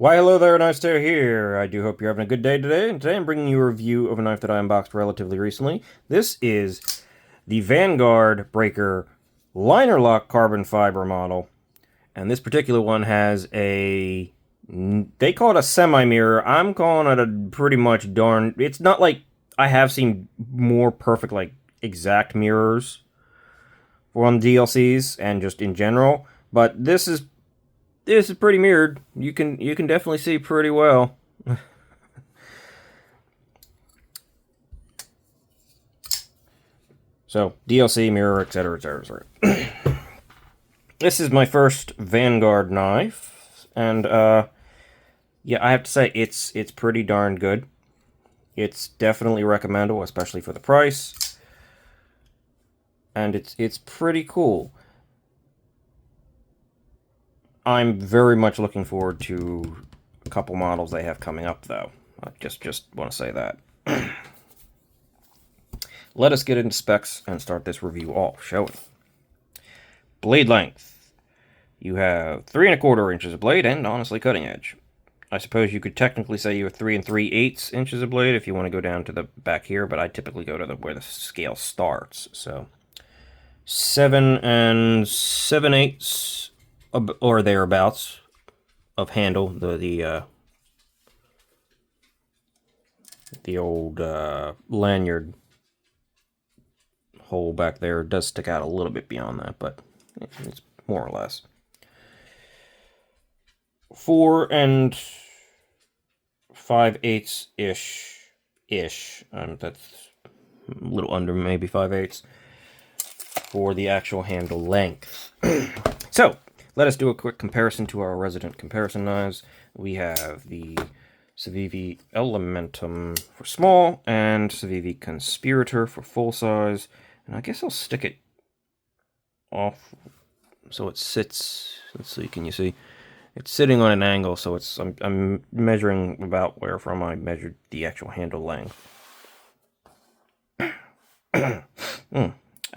Why, hello there, Nice Tear here. I do hope you're having a good day today, and today I'm bringing you a review of a knife that I unboxed relatively recently. This is the Vanguard Breaker Liner Lock carbon fiber model, and this particular one has they call it a semi-mirror. I'm calling it a pretty much darn... It's not like I have seen more perfect, like, exact mirrors on DLCs and just in general, but this is pretty mirrored. You can definitely see pretty well. So DLC mirror, etc., etc., etc. This is my first Vanguard knife, and yeah, I have to say it's pretty darn good. It's definitely recommendable, especially for the price, and it's pretty cool. I'm very much looking forward to a couple models they have coming up, though. I just want to say that. Let us get into specs and start this review off, shall we? Blade length. You have 3¼ inches of blade and honestly cutting edge. I suppose you could technically say you have 3 3/8 inches of blade if you want to go down to the back here, but I typically go to where the scale starts. So 7 7/8 or thereabouts of handle. The old lanyard hole back there does stick out a little bit beyond that, but it's more or less 4 5/8 ish. That's a little under maybe 5/8 for the actual handle length. So let us do a quick comparison to our resident comparison knives. We have the Civivi Elementum for small and Civivi Conspirator for full size. And I guess I'll stick it off so it sits. Let's see, can you see? It's sitting on an angle, so I'm measuring about where from I measured the actual handle length.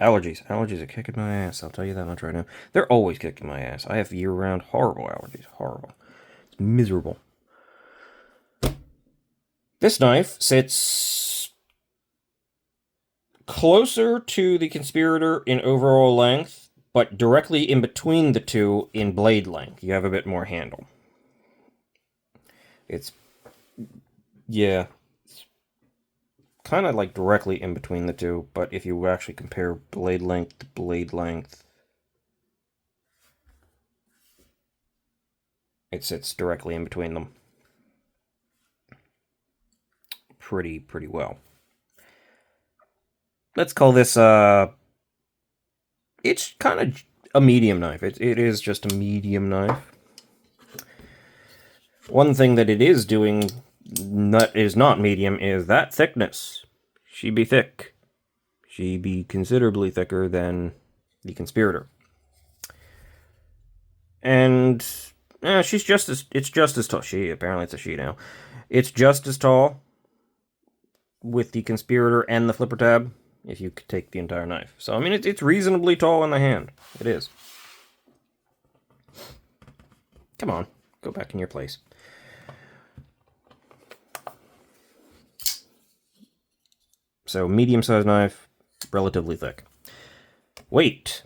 Allergies. Allergies are kicking my ass, I'll tell you that much right now. They're always kicking my ass. I have year-round horrible allergies. Horrible. It's miserable. This knife sits closer to the Conspirator in overall length, but directly in between the two in blade length. You have a bit more handle. Yeah, it's kind of like directly in between the two, but if you actually compare blade length to blade length, it sits directly in between them. Pretty well. Let's call this it's kind of a medium knife. It is just a medium knife. One thing that it is doing that is not medium is that thickness. She be thick. She be considerably thicker than the Conspirator. And it's just as tall. Apparently it's a she now. It's just as tall with the Conspirator and the flipper tab, if you could take the entire knife. So, I mean, it's reasonably tall in the hand. It is. Come on, go back in your place. So, medium-sized knife, relatively thick. Weight.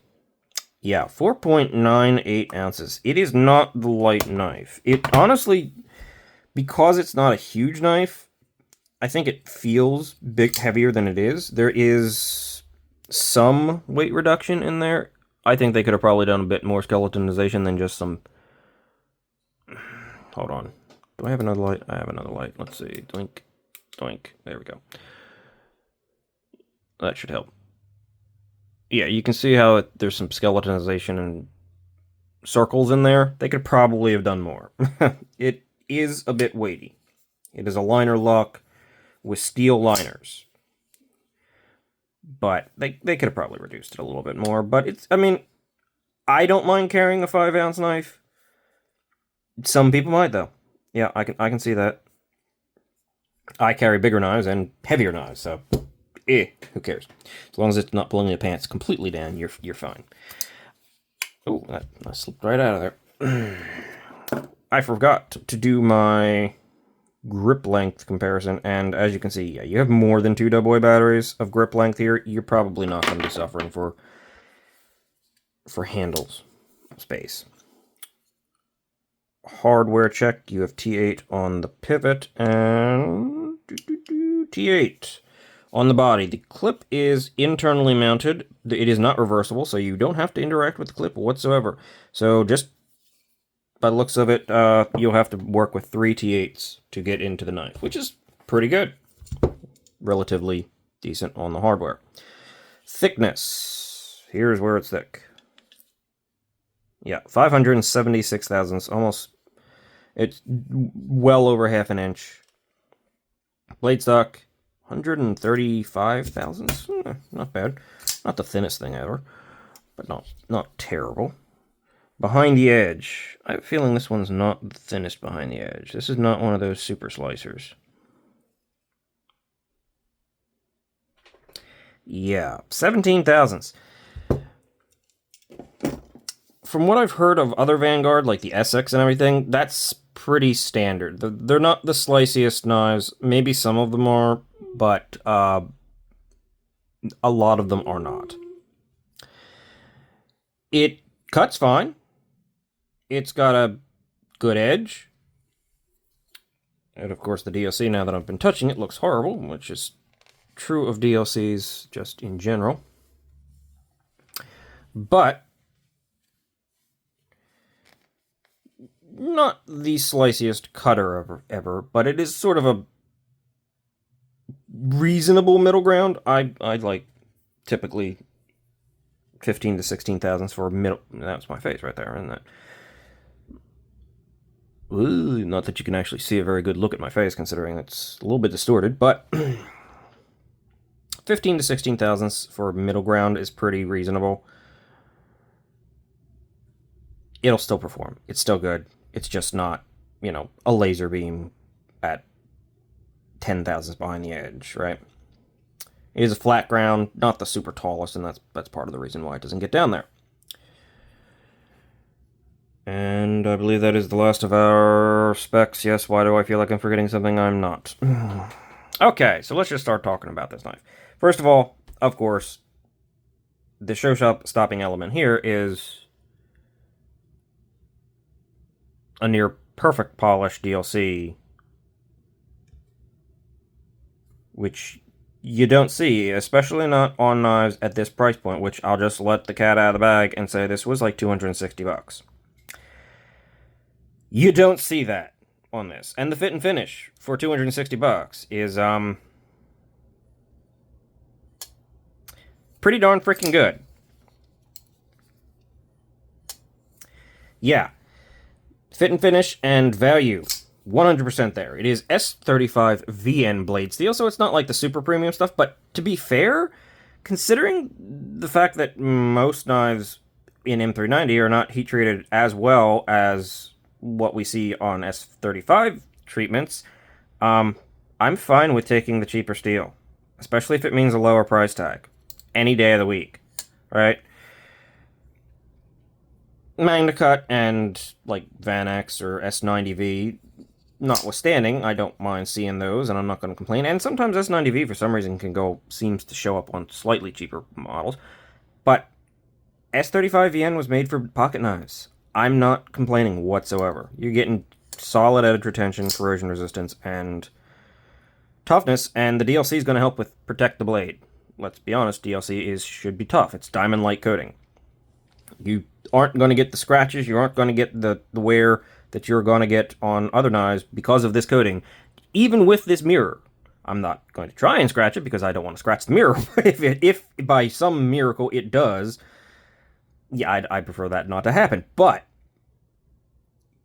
Yeah, 4.98 ounces. It is not the light knife. It honestly, because it's not a huge knife, I think it feels heavier than it is. There is some weight reduction in there. I think they could have probably done a bit more skeletonization than just some... Hold on. Do I have another light? I have another light. Let's see. Doink. Doink. There we go. That should help. Yeah, you can see how there's some skeletonization and circles in there. They could probably have done more. It is a bit weighty. It is a liner lock with steel liners. But they could have probably reduced it a little bit more. But I mean, I don't mind carrying a 5-ounce knife. Some people might, though. Yeah, I can see that. I carry bigger knives and heavier knives, so who cares? As long as it's not pulling your pants completely down, you're fine. Oh, that slipped right out of there. I forgot to do my grip length comparison, and as you can see, yeah, you have more than 2 AA batteries of grip length here. You're probably not going to be suffering for handles space. Hardware check, you have T8 on the pivot and T8 on the body. The clip is internally mounted. It is not reversible, so you don't have to interact with the clip whatsoever. So just by the looks of it, you'll have to work with 3 T8s to get into the knife, which is pretty good. Relatively decent on the hardware. Thickness. Here's where it's thick. Yeah, 576 thousandths, almost. It's well over half an inch. Blade stock, 135 thousandths. Not bad. Not the thinnest thing ever, but not terrible. Behind the edge. I have a feeling this one's not the thinnest behind the edge. This is not one of those super slicers. Yeah, 17 thousandths. From what I've heard of other Vanguard, like the SX and everything, that's pretty standard. They're not the sliciest knives. Maybe some of them are, but a lot of them are not. It cuts fine. It's got a good edge. And of course the DLC, now that I've been touching it, looks horrible, which is true of DLCs just in general. But not the sliciest cutter ever, but it is sort of a reasonable middle ground. I'd like typically 15 to 16 thousandths for a middle. That's my face right there, isn't it? Ooh, not that you can actually see a very good look at my face, considering it's a little bit distorted, but 15 to 16 thousandths for middle ground is pretty reasonable. It'll still perform. It's still good. It's just not, you know, a laser beam at 10 thousandths behind the edge, right? It is a flat ground, not the super tallest, and that's part of the reason why it doesn't get down there. And I believe that is the last of our specs. Yes, why do I feel like I'm forgetting something? I'm not. Okay, so let's just start talking about this knife. First of all, of course, the show-stopping element here is a near perfect polished DLC, which you don't see, especially not on knives at this price point, which I'll just let the cat out of the bag and say this was like 260 bucks. You don't see that on this. And the fit and finish for 260 bucks is pretty darn freaking good. Yeah. Fit and finish and value, 100% there. It is S35 VN blade steel, so it's not like the super premium stuff, but to be fair, considering the fact that most knives in M390 are not heat treated as well as what we see on S35 treatments, I'm fine with taking the cheaper steel, especially if it means a lower price tag any day of the week, right? Magna Cut and like Van X or S90V notwithstanding, I don't mind seeing those, and I'm not going to complain. And sometimes S90V for some reason seems to show up on slightly cheaper models, but S35 VN was made for pocket knives. I'm not complaining whatsoever. You're getting solid edge retention, corrosion resistance, and toughness, and the DLC is going to help with protect the blade. Let's be honest, DLC should be tough. It's diamond light coating. You aren't going to get the scratches, you aren't going to get the wear that you're going to get on other knives because of this coating, even with this mirror. I'm not going to try and scratch it because I don't want to scratch the mirror. if by some miracle it does, yeah, I prefer that not to happen. But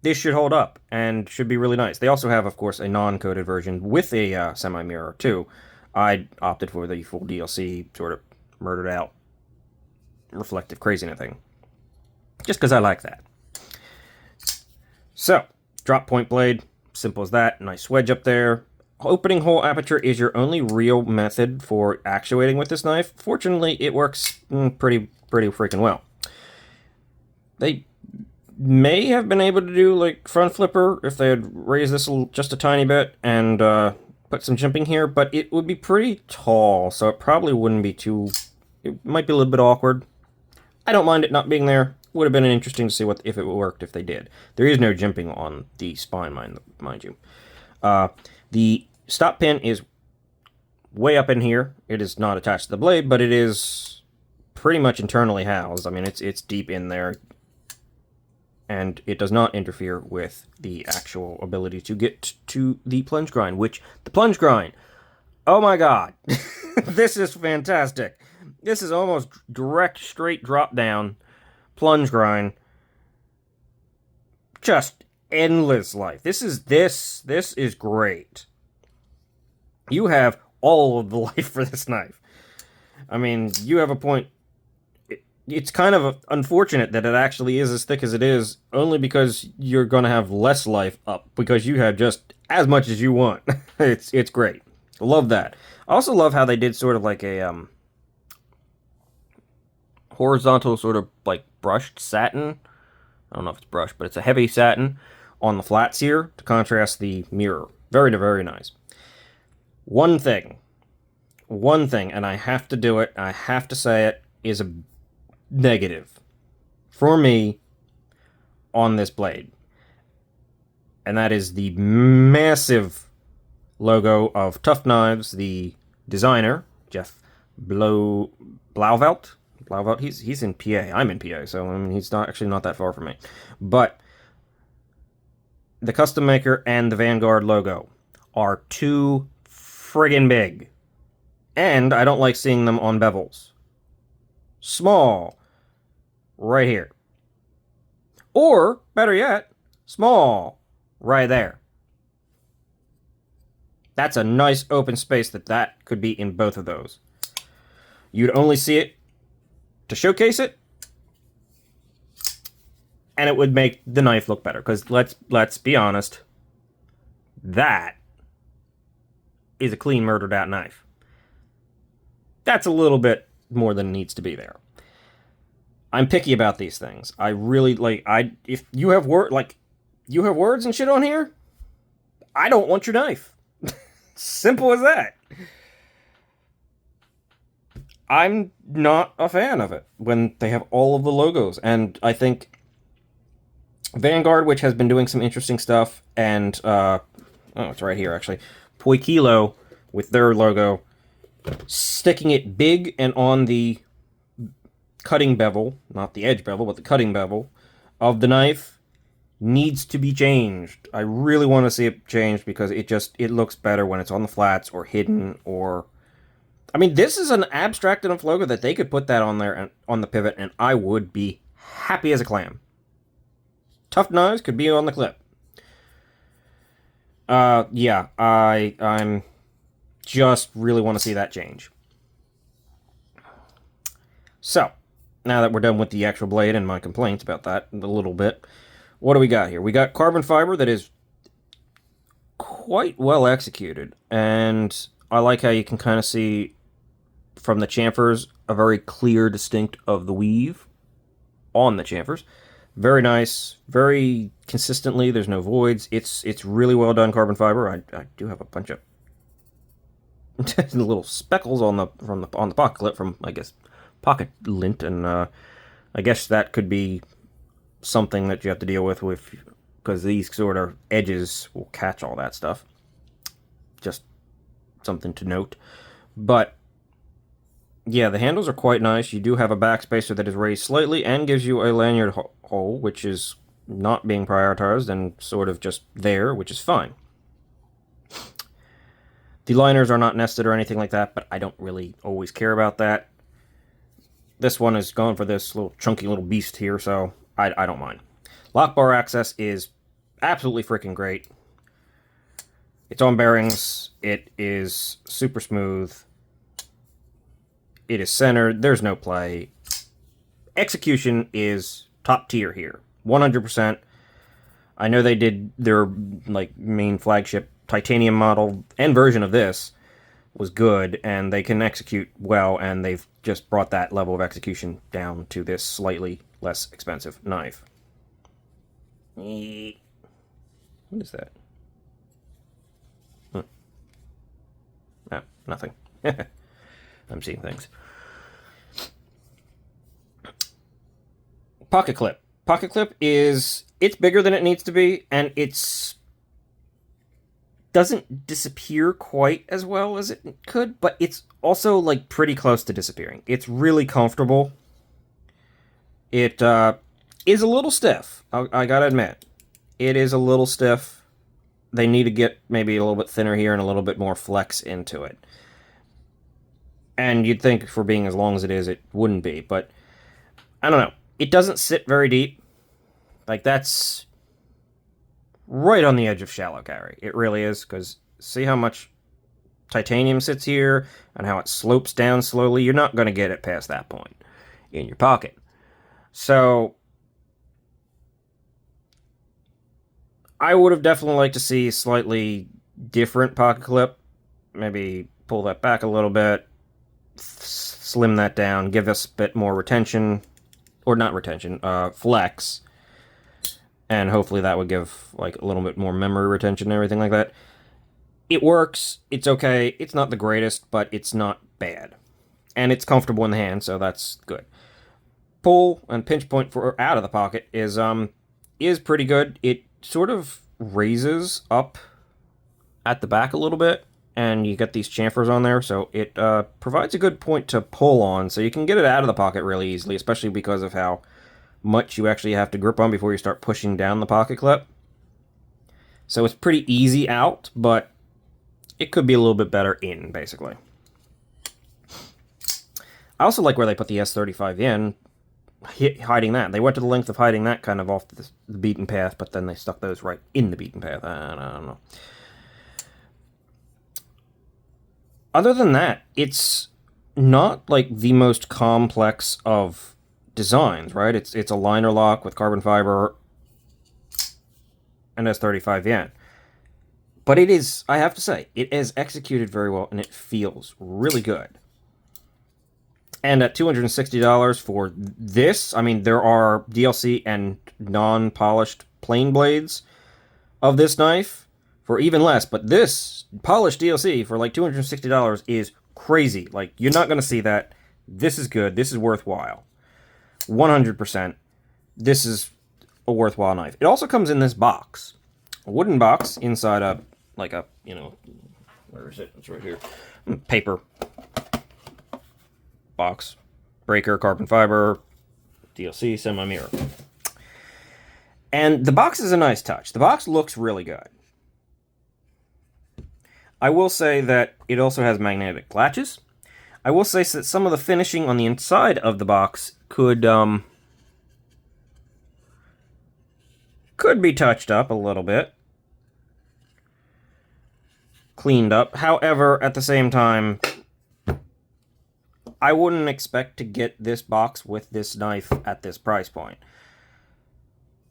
this should hold up and should be really nice. They also have, of course, a non-coated version with a semi-mirror, too. I opted for the full DLC, sort of murdered out reflective craziness thing, just because I like that. So, drop point blade, simple as that. Nice wedge up there. Opening hole aperture is your only real method for actuating with this knife. Fortunately, it works pretty freaking well. They may have been able to do like front flipper if they had raised this just a tiny bit and put some jimping here, but it would be pretty tall, so it probably wouldn't be too... It might be a little bit awkward. I don't mind it not being there. Would have been interesting to see what if it worked if they did. There is no jimping on the spine, mind you. The stop pin is way up in here. It is not attached to the blade, but it is pretty much internally housed. I mean, it's deep in there, and it does not interfere with the actual ability to get to the plunge grind, which, the plunge grind, oh my god, this is fantastic. This is almost direct, straight drop down plunge grind. Just endless life. This is great. You have all of the life for this knife. I mean, you have a point. It's kind of unfortunate that it actually is as thick as it is, only because you're going to have less life up, because you have just as much as you want. It's great. Love that. I also love how they did sort of like a horizontal sort of like brushed satin. I don't know if it's brushed, but it's a heavy satin on the flats here to contrast the mirror. Very, very nice. One thing, and I have to do it, I have to say it, is a negative for me on this blade. And that is the massive logo of Tough Knives, the designer, Jeff Blauvelt. He's in PA. I'm in PA, so I mean he's not that far from me. But the custom maker and the Vanguard logo are too friggin' big. And I don't like seeing them on bevels. Small. Right here. Or, better yet, small. Right there. That's a nice open space that could be in both of those. You'd only see it to showcase it, and it would make the knife look better. Because let's be honest, that is a clean murdered out knife. That's a little bit more than needs to be there. I'm picky about these things. I really if you have words and shit on here, I don't want your knife. Simple as that. I'm not a fan of it when they have all of the logos, and I think Vanguard, which has been doing some interesting stuff, and oh, it's right here actually, Poikilo with their logo, sticking it big and on the cutting bevel, not the edge bevel, but the cutting bevel of the knife, needs to be changed. I really want to see it changed because it looks better when it's on the flats or hidden, or I mean, this is an abstract enough logo that they could put that on there and on the pivot, and I would be happy as a clam. Tough Knives could be on the clip. Yeah, I'm just really want to see that change. So, now that we're done with the actual blade and my complaints about that a little bit, what do we got here? We got carbon fiber that is quite well executed, and I like how you can kind of see from the chamfers a very clear distinct of the weave on the chamfers. Very nice, very consistently, there's no voids. It's really well done carbon fiber. I do have a bunch of little speckles on the pocket clip from, I guess, pocket lint, and I guess that could be something that you have to deal with because these sort of edges will catch all that stuff. Just something to note. But yeah, the handles are quite nice. You do have a backspacer that is raised slightly and gives you a lanyard hole, which is not being prioritized and sort of just there, which is fine. The liners are not nested or anything like that, but I don't really always care about that. This one is going for this little chunky little beast here, so I don't mind. Lock bar access is absolutely freaking great. It's on bearings. It is super smooth. It is centered. There's no play. Execution is top tier here. 100%. I know they did their main flagship titanium model and version of this was good, and they can execute well, and they've just brought that level of execution down to this slightly less expensive knife. What is that? No, nothing. I'm seeing things. Pocket clip. Pocket clip it's bigger than it needs to be, and it's doesn't disappear quite as well as it could, but it's also like pretty close to disappearing. It's really comfortable. It is a little stiff. I gotta admit, it is a little stiff. They need to get maybe a little bit thinner here and a little bit more flex into it. And you'd think for being as long as it is, it wouldn't be, but I don't know. It doesn't sit very deep. Like, that's right on the edge of shallow carry. It really is, because see how much titanium sits here and how it slopes down slowly? You're not going to get it past that point in your pocket. So I would have definitely liked to see a slightly different pocket clip. Maybe pull that back a little bit, slim that down, give us a bit more retention, or not retention, flex. And hopefully that would give like a little bit more memory retention and everything like that. It works. It's okay. It's not the greatest, but it's not bad. And it's comfortable in the hand, so that's good. Pull and pinch point for out of the pocket is pretty good. It sort of raises up at the back a little bit, and you get these chamfers on there, so it provides a good point to pull on, so you can get it out of the pocket really easily, especially because of how much you actually have to grip on before you start pushing down the pocket clip. So it's pretty easy out, but it could be a little bit better in, basically. I also like where they put the S35 in, hiding that. They went to the length of hiding that kind of off the beaten path, but then they stuck those right in the beaten path. I don't know. Other than that, it's not like the most complex of designs, right? It's a liner lock with carbon fiber and S35 yen. But it is, I have to say, it is executed very well, and it feels really good. And at $260 for this, I mean, there are DLC and non-polished plain blades of this knife for even less, but this polished DLC for like $260 is crazy. Like, you're not going to see that. This is good. This is worthwhile. 100%. This is a worthwhile knife. It also comes in this box. A wooden box inside a, like a, you know, where is it? It's right here. Paper box. Breaker, carbon fiber, DLC, semi-mirror. And the box is a nice touch. The box looks really good. I will say that it also has magnetic latches. I will say that some of the finishing on the inside of the box could be touched up a little bit. Cleaned up. However, at the same time, I wouldn't expect to get this box with this knife at this price point.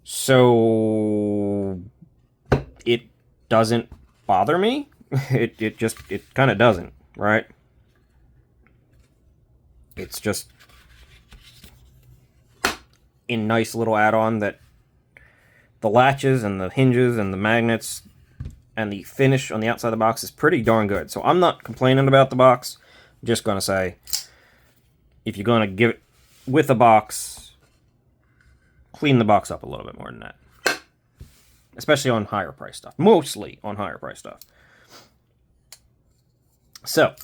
So it doesn't bother me. It kind of doesn't, right? It's just a nice little add-on that the latches and the hinges and the magnets and the finish on the outside of the box is pretty darn good. So I'm not complaining about the box. I'm just going to say, if you're going to give it with a box, clean the box up a little bit more than that. Especially on higher price stuff. Mostly on higher price stuff. So,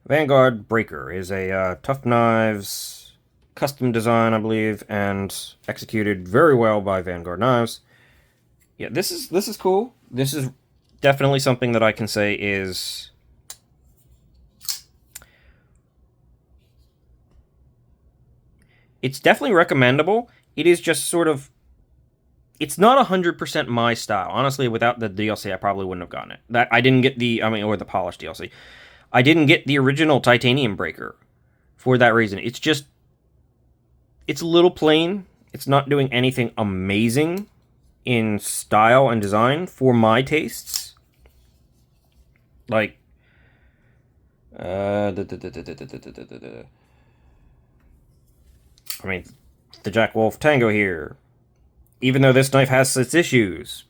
Vanguard Breaker is a Tough Knives custom design, I believe, and executed very well by Vanguard Knives. Yeah, this is cool. This is definitely something that I can say is it's definitely recommendable. It is just sort of, it's not 100% my style. Honestly, without the DLC, I probably wouldn't have gotten it. That I didn't get or the polished DLC. I didn't get the original titanium breaker for that reason. It's just, it's a little plain. It's not doing anything amazing in style and design for my tastes. Like, I mean, the Jack Wolf Tango here even though this knife has its issues,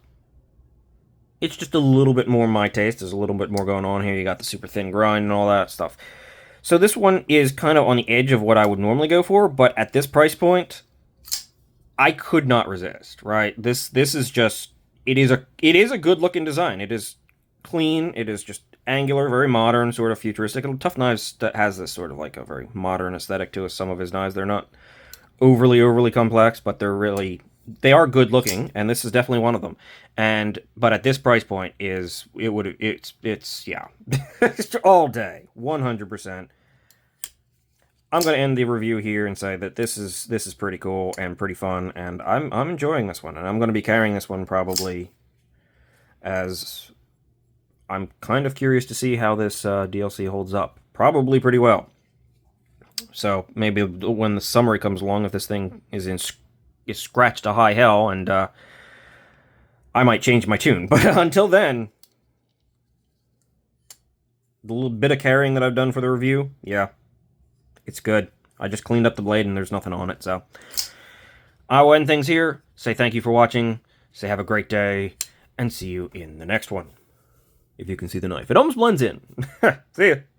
it's just a little bit more my taste. There's a little bit more going on here. You got the super thin grind and all that stuff. So this one is kind of on the edge of what I would normally go for, but at this price point, I could not resist, right? This is just, it is a good looking design. It is clean. It is just angular, very modern, sort of futuristic. Tough Knives that has this sort of like a very modern aesthetic to some of his knives. They're not overly complex, but they are good looking, and this is definitely one of them. But at this price point, it's yeah, it's all day, 100%. I'm gonna end the review here and say that this is pretty cool and pretty fun, and I'm enjoying this one, and I'm gonna be carrying this one probably, as I'm kind of curious to see how this DLC holds up. Probably pretty well. So maybe when the summary comes along, if this thing is scratched to high hell, and I might change my tune. But until then, the little bit of carrying that I've done for the review, yeah, it's good. I just cleaned up the blade and there's nothing on it, so I will end things here. Say thank you for watching. Say have a great day, and see you in the next one. If you can see the knife. It almost blends in. See ya.